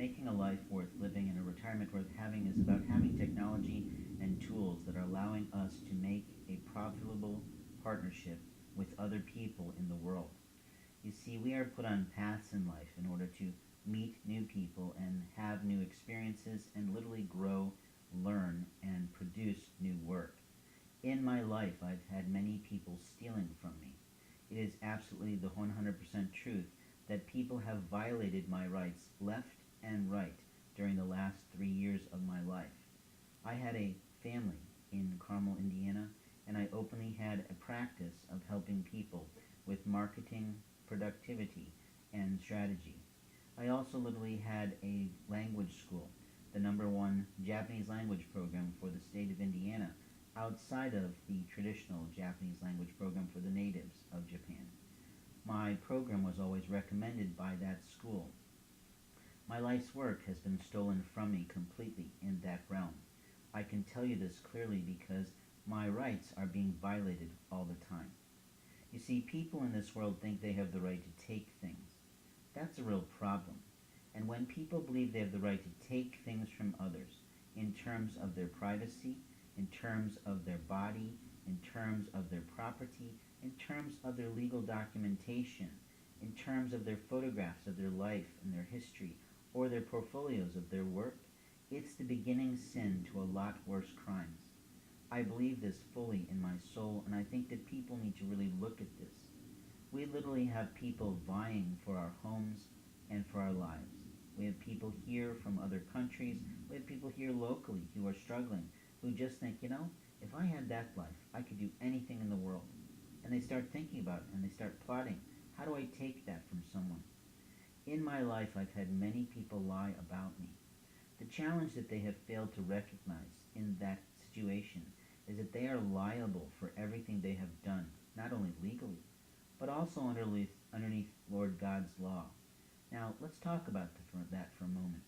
Making a life worth living and a retirement worth having is about having technology and tools that are allowing us to make a profitable partnership with other people in the world. You see, we are put on paths in life in order to meet new people and have new experiences and literally grow, learn, and produce new work. In my life, I've had many people stealing from me. It is absolutely the 100% truth that people have violated my rights left and right during the last 3 years of my life. I had a family in Carmel, Indiana, and I openly had a practice of helping people with marketing, productivity, and strategy. I also literally had a language school, the number one Japanese language program for the state of Indiana, outside of the traditional Japanese language program for the natives of Japan. My program was always recommended by that school. My life's work has been stolen from me completely in that realm. I can tell you this clearly because my rights are being violated all the time. You see, people in this world think they have the right to take things. That's a real problem. And when people believe they have the right to take things from others, in terms of their privacy, in terms of their body, in terms of their property, in terms of their legal documentation, in terms of their photographs of their life and their history, or their portfolios of their work, it's the beginning sin to a lot worse crimes. I believe this fully in my soul, and I think that people need to really look at this. We literally have people vying for our homes and for our lives. We have people here from other countries. We have people here locally who are struggling, who just think, if I had that life, I could do anything in the world. And they start thinking about it, and they start plotting, how do I take that from someone? In my life, I've had many people lie about me. The challenge that they have failed to recognize in that situation is that they are liable for everything they have done, not only legally, but also underneath Lord God's law. Now, let's talk about that for a moment.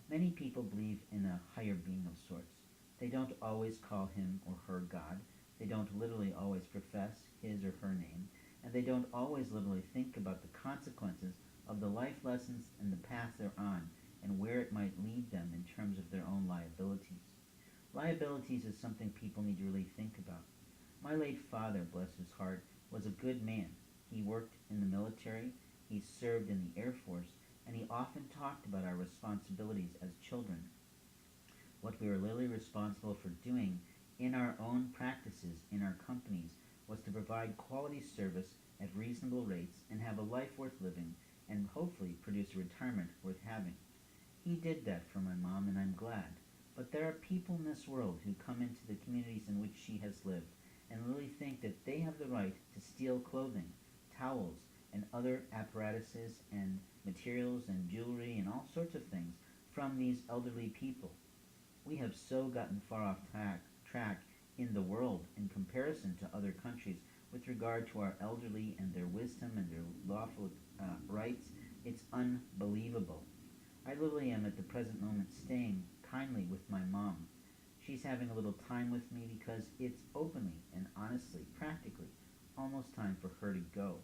Many people believe in a higher being of sorts. They don't always call him or her God. They don't literally always profess his or her name. And they don't always literally think about the consequences of the life lessons and the path they're on and where it might lead them in terms of their own liabilities. Liabilities is something people need to really think about. My late father, bless his heart, was a good man. He worked in the military, he served in the Air Force, and he often talked about our responsibilities as children. What we were literally responsible for doing in our own practices, in our companies, was to provide quality service at reasonable rates and have a life worth living and hopefully produce a retirement worth having. He did that for my mom, and I'm glad. But there are people in this world who come into the communities in which she has lived and really think that they have the right to steal clothing, towels, and other apparatuses and materials and jewelry and all sorts of things from these elderly people. We have so gotten far off track in the world in comparison to other countries with regard to our elderly and their wisdom and their lawful rights. It's unbelievable. I literally am at the present moment staying kindly with my mom. She's having a little time with me because it's openly and honestly, practically, almost time for her to go.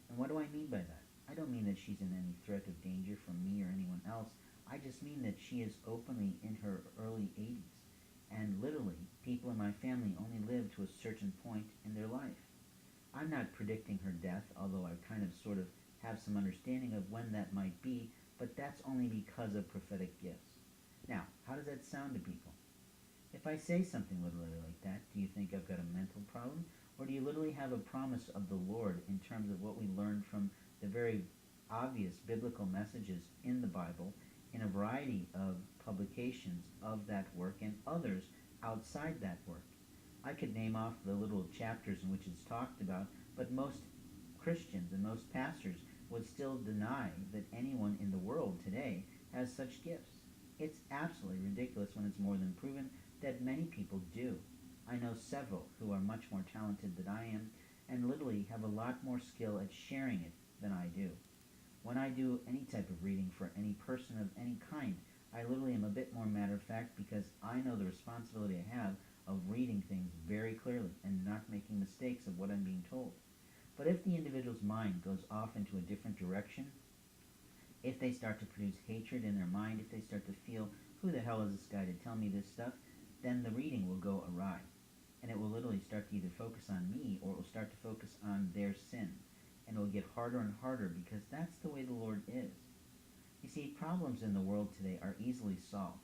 And what do I mean by that? I don't mean that she's in any threat of danger from me or anyone else. I just mean that she is openly in her early 80s. And literally, people in my family only live to a certain point in their life. I'm not predicting her death, although I kind of sort of have some understanding of when that might be, but that's only because of prophetic gifts. Now, how does that sound to people? If I say something literally like that, do you think I've got a mental problem? Or do you literally have a promise of the Lord in terms of what we learned from the very obvious biblical messages in the Bible in a variety of publications of that work and others outside that work? I could name off the little chapters in which it's talked about, but most Christians and most pastors would still deny that anyone in the world today has such gifts. It's absolutely ridiculous when it's more than proven that many people do. I know several who are much more talented than I am and literally have a lot more skill at sharing it than I do. When I do any type of reading for any person of any kind, I literally am a bit more matter of fact because I know the responsibility I have of reading things very clearly and not making mistakes of what I'm being told. But if the individual's mind goes off into a different direction, If they start to produce hatred in their mind, if they start to feel, who the hell is this guy to tell me this stuff, then the reading will go awry. And it will literally start to either focus on me or it will start to focus on their sin. And it will get harder and harder because that's the way the Lord is. You see, problems in the world today are easily solved.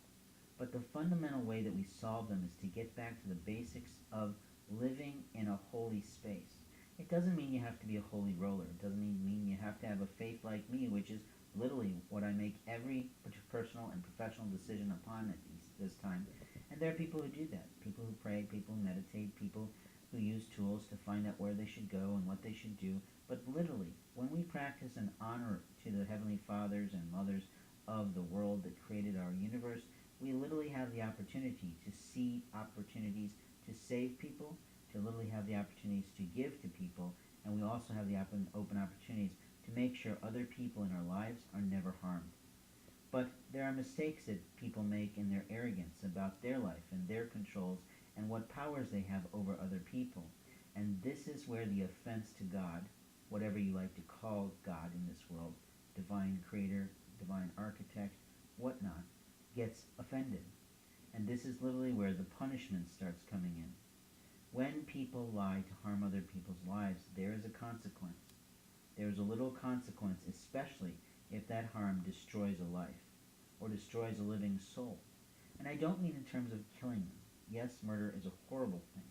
But the fundamental way that we solve them is to get back to the basics of living in a holy space. It doesn't mean you have to be a holy roller. It doesn't mean you have to have a faith like me, which is literally what I make every personal and professional decision upon at this time. And there are people who do that. People who pray, people who meditate, people who use tools to find out where they should go and what they should do. But literally, when we practice an honor to the Heavenly Fathers and Mothers of the world that created our universe, we literally have the opportunity to see opportunities to save people, to literally have the opportunities to give to people, and we also have the open opportunities to make sure other people in our lives are never harmed. But there are mistakes that people make in their arrogance about their life and their controls and what powers they have over other people. And this is where the offense to God, whatever you like to call God in this world, divine creator, divine architect, whatnot, gets offended. And this is literally where the punishment starts coming in. When people lie to harm other people's lives, there is a consequence. There is a little consequence, especially if that harm destroys a life or destroys a living soul. And I don't mean in terms of killing them. Yes, murder is a horrible thing.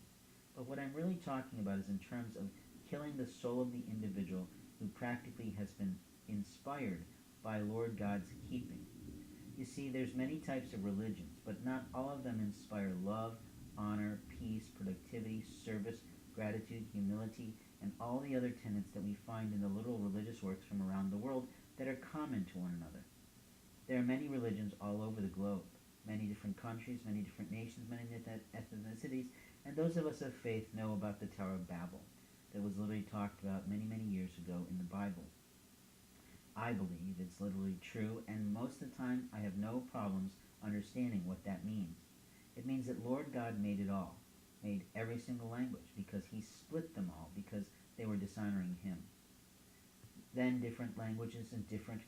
But what I'm really talking about is in terms of killing the soul of the individual who practically has been inspired by Lord God's keeping. You see, there's many types of religions, but not all of them inspire love, honor, peace, productivity, service, gratitude, humility, and all the other tenets that we find in the literal religious works from around the world that are common to one another. There are many religions all over the globe, many different countries, many different nations, many different ethnicities, and those of us of faith know about the Tower of Babel that was literally talked about many, many years ago in the Bible. I believe it's literally true, and most of the time I have no problems understanding what that means. It means that Lord God made it all, made every single language, because he split them all, because they were dishonoring him. Then different languages and different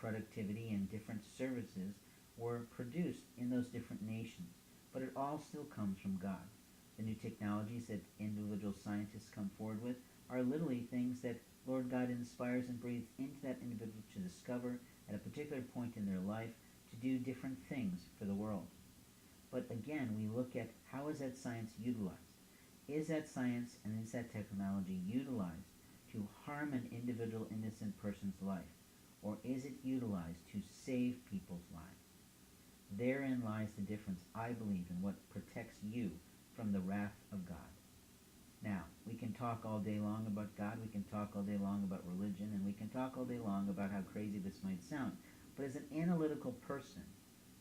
productivity and different services were produced in those different nations, but it all still comes from God. The new technologies that individual scientists come forward with are literally things that Lord God inspires and breathes into that individual to discover at a particular point in their life to do different things for the world. But again, we look at how is that science utilized? Is that science and is that technology utilized to harm an individual innocent person's life? Or is it utilized to save people's lives? Therein lies the difference, I believe, in what protects you from the wrath of God. Now, we can talk all day long about God, we can talk all day long about religion, and we can talk all day long about how crazy this might sound. But as an analytical person,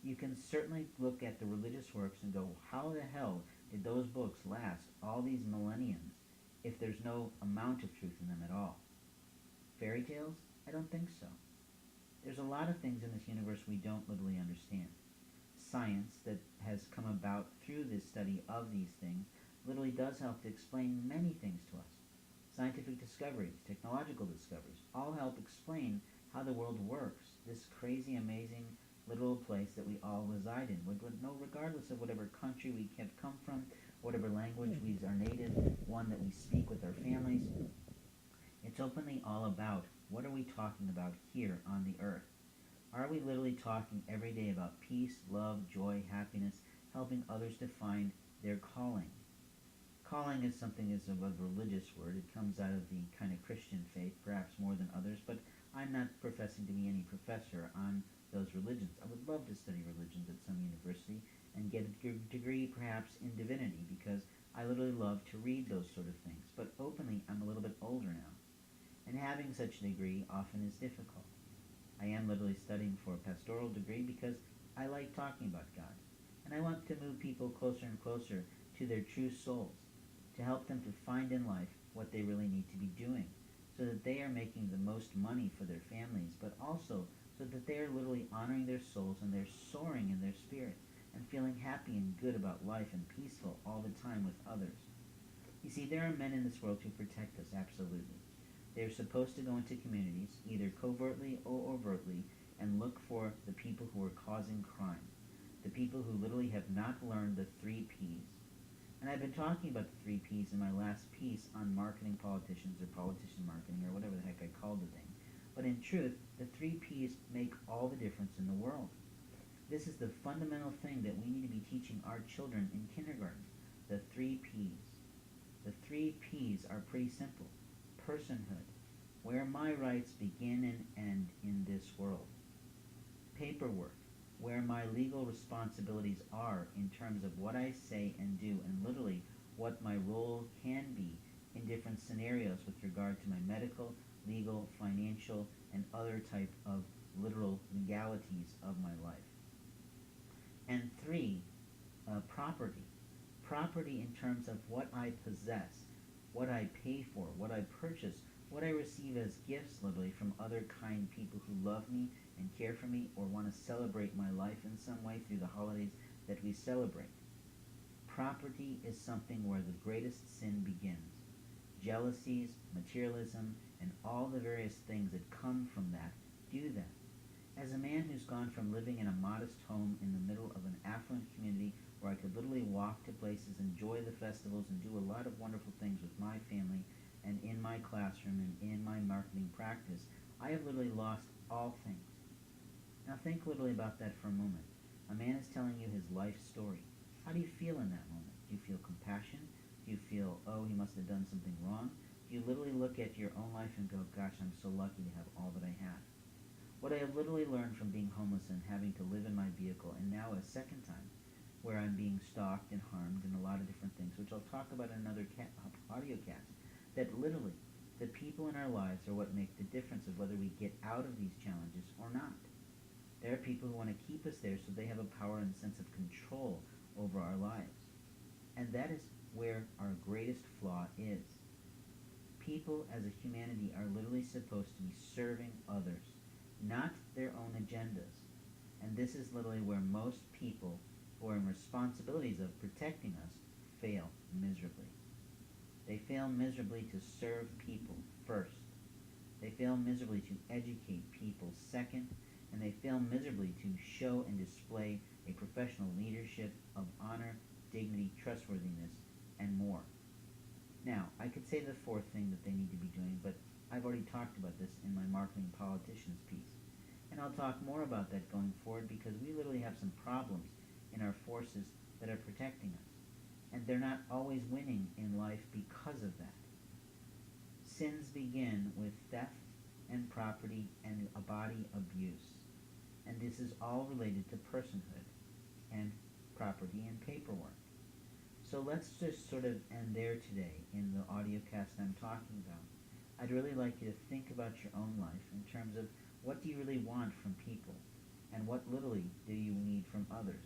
you can certainly look at the religious works and go, how the hell did those books last all these millenniums if there's no amount of truth in them at all? Fairy tales? I don't think so. There's a lot of things in this universe we don't literally understand. Science that has come about through this study of these things literally does help to explain many things to us. Scientific discoveries, technological discoveries, all help explain how the world works, this crazy, amazing, literal place that we all reside in, regardless of whatever country we have come from, whatever language we are native, one that we speak with our families. It's openly all about what are we talking about here on the earth. Are we literally talking every day about peace, love, joy, happiness, helping others to find their calling? Calling is something is a religious word. It comes out of the kind of Christian faith, perhaps more than others, but I'm not professing to be any professor on those religions. I would love to study religions at some university and get a degree perhaps in divinity because I literally love to read those sort of things. But openly, I'm a little bit older now, and having such a degree often is difficult. I am literally studying for a pastoral degree because I like talking about God, and I want to move people closer and closer to their true souls, to help them to find in life what they really need to be doing, so that they are making the most money for their families, but also so that they are literally honoring their souls and they're soaring in their spirit and feeling happy and good about life and peaceful all the time with others. You see, there are men in this world who protect us, absolutely. They're supposed to go into communities, either covertly or overtly, and look for the people who are causing crime, the people who literally have not learned the 3 Ps. And I've been talking about the 3 Ps in my last piece on marketing politicians, or politician marketing, or whatever the heck I called the thing. But in truth, the 3 Ps make all the difference in the world. This is the fundamental thing that we need to be teaching our children in kindergarten. The 3 Ps. The 3 Ps are pretty simple. Personhood, where my rights begin and end in this world. Paperwork, where my legal responsibilities are in terms of what I say and do, and literally what my role can be in different scenarios with regard to my medical, legal, financial, and other type of literal legalities of my life. And 3, property. Property in terms of what I possess, what I pay for, what I purchase, what I receive as gifts literally from other kind people who love me and care for me or want to celebrate my life in some way through the holidays that we celebrate. Property is something where the greatest sin begins. Jealousies, materialism, and all the various things that come from that do that. As a man who's gone from living in a modest home in the middle of an affluent community where I could literally walk to places, enjoy the festivals, and do a lot of wonderful things with my family and in my classroom and in my marketing practice, I have literally lost all things. Now think literally about that for a moment. A man is telling you his life story. How do you feel in that moment? Do you feel compassion? Do you feel, oh, he must have done something wrong? Do you literally look at your own life and go, gosh, I'm so lucky to have all that I have? What I have literally learned from being homeless and having to live in my vehicle, and now a second time, where I'm being stalked and harmed and a lot of different things, which I'll talk about in another audio cast, that literally the people in our lives are what make the difference of whether we get out of these challenges or not. There are people who want to keep us there so they have a power and sense of control over our lives. And that is where our greatest flaw is. People as a humanity are literally supposed to be serving others, not their own agendas. And this is literally where most people who are in responsibilities of protecting us fail miserably. They fail miserably to serve people first. They fail miserably to educate people second. And they fail miserably to show and display a professional leadership of honor, dignity, trustworthiness, and more. Now, I could say the 4th thing that they need to be doing, but I've already talked about this in my Marketing Politicians piece. And I'll talk more about that going forward because we literally have some problems in our forces that are protecting us. And they're not always winning in life because of that. Sins begin with theft and property and a body abuse. And this is all related to personhood and property and paperwork. So let's just sort of end there today in the audio cast I'm talking about. I'd really like you to think about your own life in terms of what do you really want from people and what literally do you need from others.